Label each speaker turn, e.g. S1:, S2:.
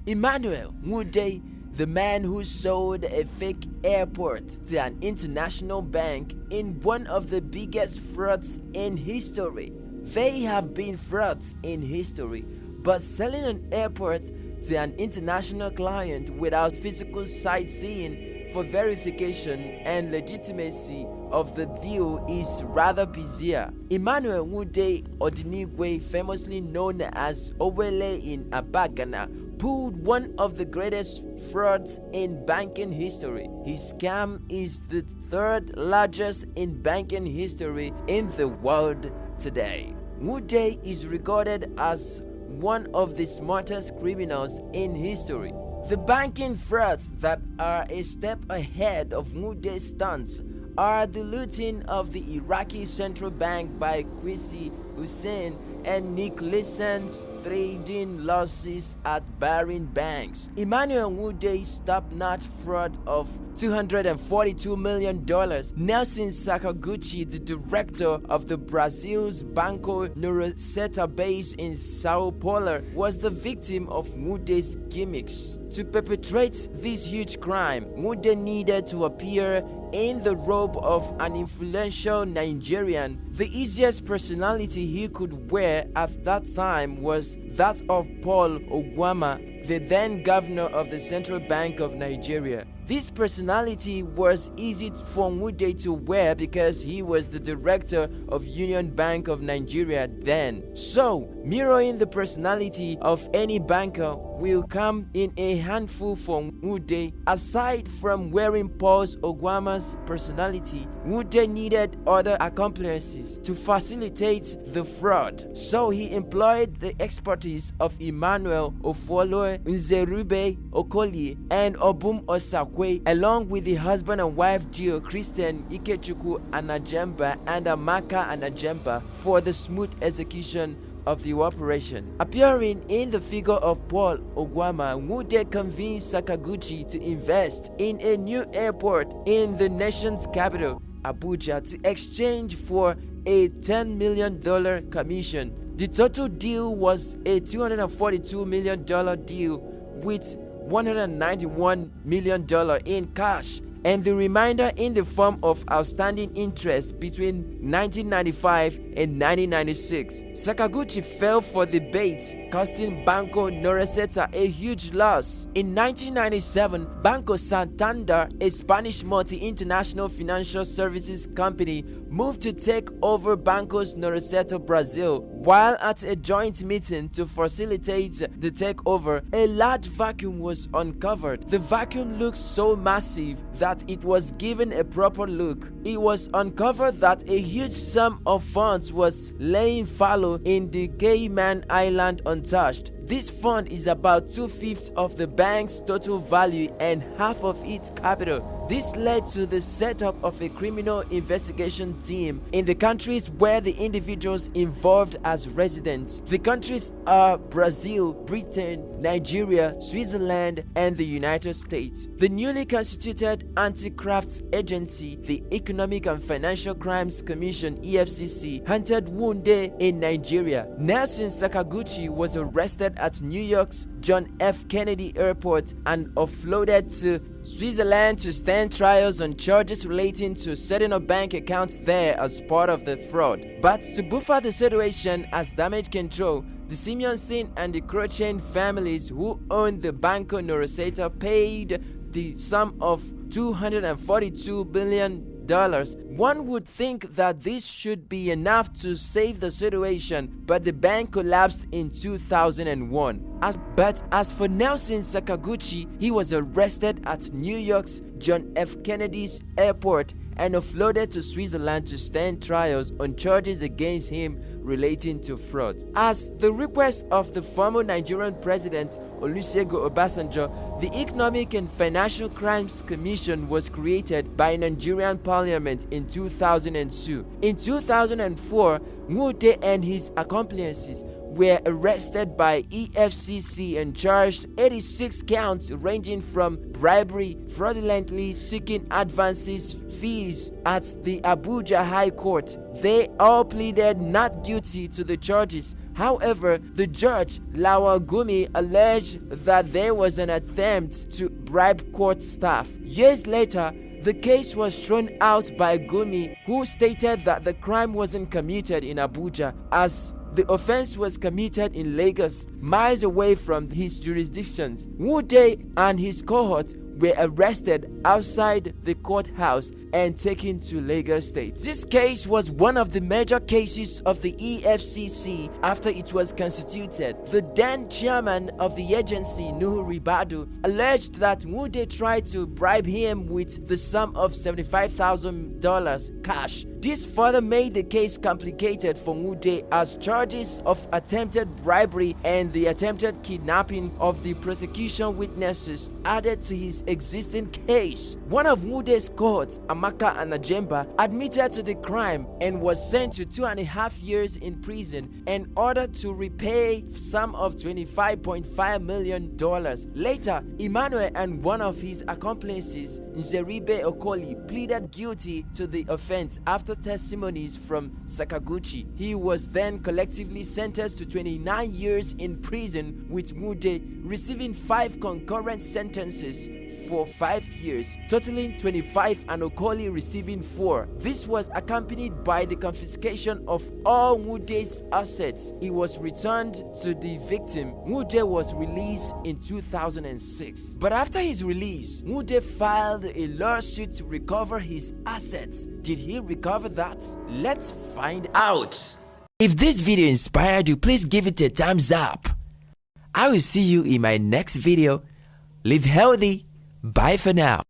S1: Emmanuel Nwude, the man who sold a fake airport to an international bank in one of the biggest frauds in history. There have been frauds in history, but selling an airport to an international client without physical sightseeing for verification and legitimacy of the deal is rather bizarre. Emmanuel Nwude Odinigwe, famously known as Owele in Abagana, pulled one of the greatest frauds in banking history. His scam is the third largest in banking history in the world today. Nwude is regarded as one of the smartest criminals in history. The banking frauds that are a step ahead of Nwude's stunts are the looting of the Iraqi central bank by Qais Hussein and Nick Leeson's trading losses at Bahrain banks. Emmanuel Nwude's top-notch fraud of $242 million. Nelson Sakaguchi, the director of the Brazil's Banco Neuroceta base in Sao Paulo, was the victim of Nwude's gimmicks. To perpetrate this huge crime, Nwude needed to appear in the robe of an influential Nigerian. The easiest personality he could wear at that time was that of Paul Ogwama, the then governor of the Central Bank of Nigeria. This personality was easy for Nwude to wear because he was the director of Union Bank of Nigeria then. So, mirroring the personality of any banker will come in a handful for Nwude. Aside from wearing Paul Ogwama's personality, Nwude needed other accomplices to facilitate the fraud. So he employed the expertise of Emmanuel Ofolo Nzerube Okolie and Obum Osakwe, along with the husband and wife duo Christian Ikechukwu Anajemba and Amaka Anajemba, for the smooth execution of the operation. Appearing in the figure of Paul Ogwama, Nwude convinced Sakaguchi to invest in a new airport in the nation's capital, Abuja, to exchange for a $10 million commission. The total deal was a $242 million deal with $191 million in cash, and the remainder in the form of outstanding interest between 1995 and 1996. Sakaguchi fell for the bait, costing Banco Neuroceta a huge loss. In 1997, Banco Santander, a Spanish multi-international financial services company, moved to take over Banco's Neuroceta Brazil. While at a joint meeting to facilitate the takeover, a large vacuum was uncovered. The vacuum looked so massive that it was given a proper look. It was uncovered that a huge sum of funds was laying fallow in the Cayman Island untouched. This fund is about 2/5 of the bank's total value and half of its capital. This led to the setup of a criminal investigation team in the countries where the individuals involved as residents. The countries are Brazil, Britain, Nigeria, Switzerland, and the United States. The newly constituted anti-graft agency, the Economic and Financial Crimes Commission (EFCC), hunted Nwude in Nigeria. Nelson Sakaguchi was arrested at New York's John F. Kennedy Airport and offloaded to Switzerland to stand trials on charges relating to setting up bank accounts there as part of the fraud. But to buffer the situation as damage control, the Simeonson and the Crochain families who owned the Banco Neuroceta paid the sum of $242 billion. One would think that this should be enough to save the situation, but the bank collapsed in 2001. But as for Nelson Sakaguchi, he was arrested at New York's John F. Kennedy's airport and offloaded to Switzerland to stand trials on charges against him relating to fraud. As the request of the former Nigerian President Olusegun Obasanjo, the Economic and Financial Crimes Commission was created by Nigerian Parliament in 2002. In 2004, Nwude and his accomplices were arrested by EFCC and charged 86 counts ranging from bribery, fraudulently seeking advances, fees at the Abuja High Court. They all pleaded not guilty to the charges. However, the judge, Lawal Gumi, alleged that there was an attempt to bribe court staff. Years later, the case was thrown out by Gumi, who stated that the crime wasn't committed in Abuja, as the offense was committed in Lagos, miles away from his jurisdictions. Wude and his cohort were arrested outside the courthouse and taken to Lagos State. This case was one of the major cases of the EFCC after it was constituted. The then chairman of the agency, Nuhu Ribadu, alleged that Wude tried to bribe him with the sum of $75,000 cash. This further made the case complicated for Wude, as charges of attempted bribery and the attempted kidnapping of the prosecution witnesses added to his existing case. One of Wude's cohorts, Amaka Anajemba, admitted to the crime and was sent to 2.5 years in prison and ordered to repay a sum of $25.5 million. Later, Emmanuel and one of his accomplices, Nzeribe Okoli, pleaded guilty to the offense after testimonies from Sakaguchi. He was then collectively sentenced to 29 years in prison, with Wude receiving 5 concurrent sentences for 5 years, totaling 25, and Okoli receiving 4. This was accompanied by the confiscation of all Wude's assets. He was returned to the victim. Wude was released in 2006. But after his release, Wude filed a lawsuit to recover his assets. Did he recover that? Let's find out. If this video inspired you, please give it a thumbs up. I will see you in my next video. Live healthy. Bye for now.